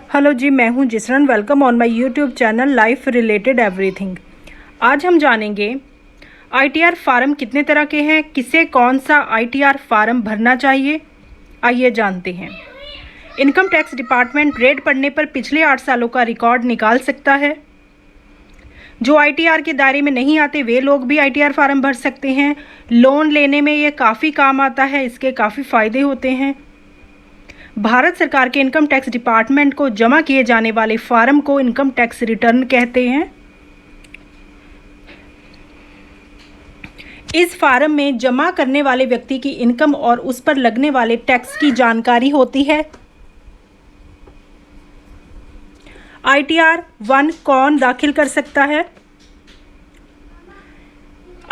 Hello ji, मैं हूं Jisran. Welcome on my YouTube channel life related everything. आज हम जानेंगे आईटीआर फार्म कितने तरह के हैं, किसे कौन सा आईटीआर फार्म भरना चाहिए। आइए जानते हैं। इनकम टैक्स डिपार्टमेंट रेड पड़ने पर पिछले 8 सालों का रिकॉर्ड निकाल सकता है। जो आईटीआर के दायरे में नहीं आते वे लोग भी आईटीआर फार्म भर सकते हैं। लोन लेने में ये काफ़ी काम आता है, इसके काफ़ी फ़ायदे होते हैं। भारत सरकार के इनकम टैक्स डिपार्टमेंट को जमा किए जाने वाले फार्म को इनकम टैक्स रिटर्न कहते हैं। इस फार्म में जमा करने वाले व्यक्ति की इनकम और उस पर लगने वाले टैक्स की जानकारी होती है। आईटीआर 1 कौन दाखिल कर सकता है?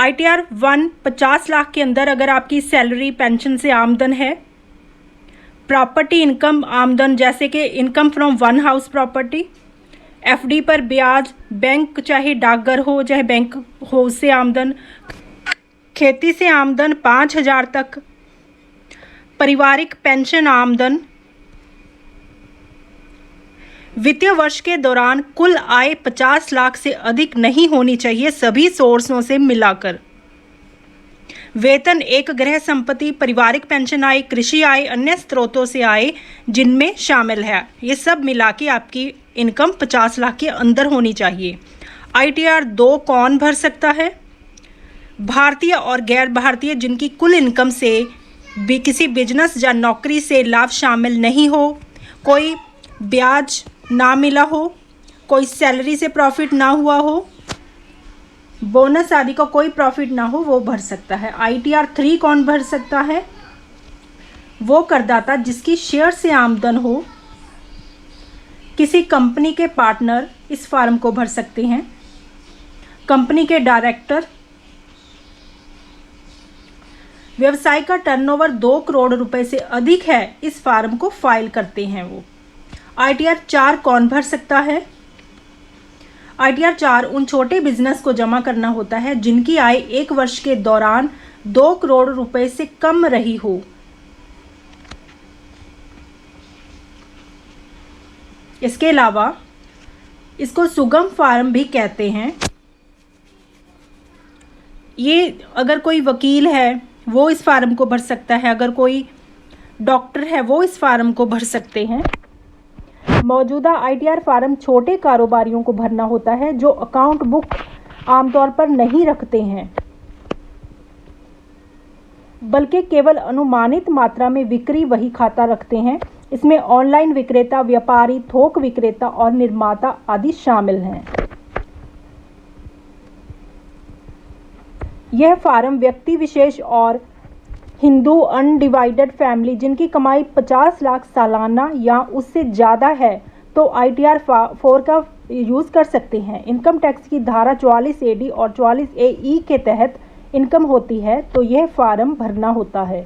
आईटीआर 1 50 लाख के अंदर अगर आपकी सैलरी पेंशन से आमदन है, प्रॉपर्टी इनकम आमदन जैसे कि income from one house property, FD पर ब्याज, बैंक चाहे डाकघर हो चाहे बैंक हो उससे आमदन, खेती से आमदन 5,000 तक, पारिवारिक पेंशन आमदन, वित्तीय वर्ष के दौरान कुल आय 50 लाख से अधिक नहीं होनी चाहिए सभी सोर्सों से मिलाकर, वेतन, एक गृह संपत्ति, पारिवारिक पेंशन आय, कृषि आय, अन्य स्रोतों से आय जिनमें शामिल है, ये सब मिला के आपकी इनकम 50 लाख के अंदर होनी चाहिए। आईटीआर 2 कौन भर सकता है? भारतीय और गैर भारतीय जिनकी कुल इनकम से भी किसी बिजनेस या नौकरी से लाभ शामिल नहीं हो, कोई ब्याज ना मिला हो, कोई सैलरी से प्रॉफिट ना हुआ हो, बोनस आदि का कोई प्रॉफिट ना हो, वो भर सकता है। आईटीआर 3 कौन भर सकता है? वो करदाता जिसकी शेयर से आमदन हो, किसी कंपनी के पार्टनर इस फार्म को भर सकते हैं, कंपनी के डायरेक्टर, व्यवसाय का टर्नओवर 2 करोड़ रुपए से अधिक है इस फार्म को फाइल करते हैं वो। आईटीआर 4 कौन भर सकता है? आईटीआर 4 उन छोटे बिजनेस को जमा करना होता है जिनकी आय 1 वर्ष के दौरान 2 करोड़ रुपए से कम रही हो। इसके अलावा इसको सुगम फार्म भी कहते हैं। ये अगर कोई वकील है वो इस फार्म को भर सकता है, अगर कोई डॉक्टर है वो इस फार्म को भर सकते हैं। मौजूदा आईटीआर फार्म छोटे कारोबारियों को भरना होता है जो अकाउंट बुक आमतौर पर नहीं रखते हैं बल्कि केवल अनुमानित मात्रा में बिक्री वही खाता रखते हैं। इसमें ऑनलाइन विक्रेता, व्यापारी, थोक विक्रेता और निर्माता आदि शामिल हैं। यह फार्म व्यक्ति विशेष और हिंदू अनडिवाइडेड फैमिली जिनकी कमाई 50 लाख सालाना या उससे ज़्यादा है तो आईटीआर 4 का यूज़ कर सकते हैं। इनकम टैक्स की धारा 44 AD और 44 AE के तहत इनकम होती है तो यह फार्म भरना होता है।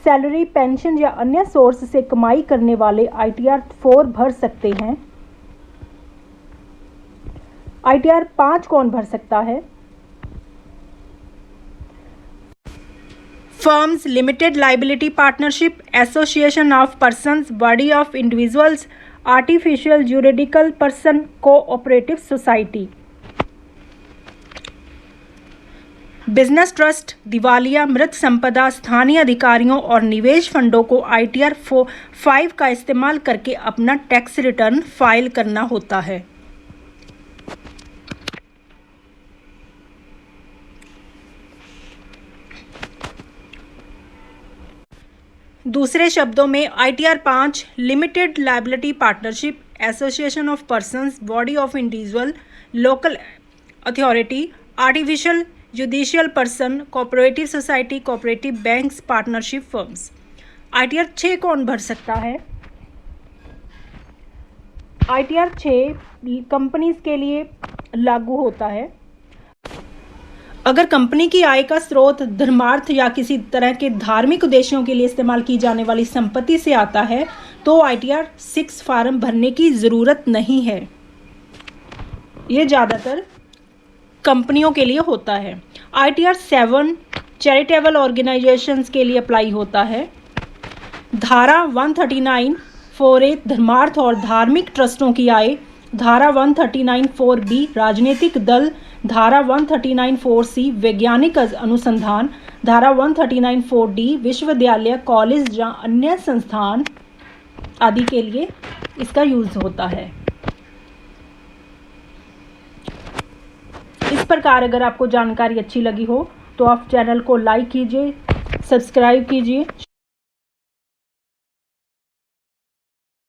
सैलरी, पेंशन या अन्य सोर्स से कमाई करने वाले आईटीआर 4 भर सकते हैं। आईटीआर 5 कौन भर सकता है? Firms, limited liability partnership, association of persons, body of individuals, artificial juridical person, cooperative society, business trust, दिवालिया, मृत संपदा, स्थानीय अधिकारियों और निवेश फंडों को आईटीआर 5 का इस्तेमाल करके अपना टैक्स रिटर्न फाइल करना होता है। दूसरे शब्दों में ITR 5 limited liability partnership, association of persons, body of individual, local authority, artificial judicial person, cooperative society, cooperative banks, partnership firms. ITR 6 कौन भर सकता है? आईटीआर 6 कंपनीज के लिए लागू होता है। अगर कंपनी की आय का स्रोत धर्मार्थ या किसी तरह के धार्मिक उद्देश्यों के लिए इस्तेमाल की जाने वाली संपत्ति से आता है तो आईटीआर 6 फार्म भरने की ज़रूरत नहीं है। ये ज़्यादातर कंपनियों के लिए होता है। आईटीआर 7 चैरिटेबल ऑर्गेनाइजेशंस के लिए अप्लाई होता है। धारा 139 4A धर्मार्थ और धार्मिक ट्रस्टों की आय, धारा 139(4)B राजनीतिक दल, धारा 139(4)C वैज्ञानिक अनुसंधान, धारा 139(4)D विश्वविद्यालय, कॉलेज या अन्य संस्थान आदि के लिए इसका यूज होता है। इस प्रकार अगर आपको जानकारी अच्छी लगी हो तो आप चैनल को लाइक कीजिए, सब्सक्राइब कीजिए।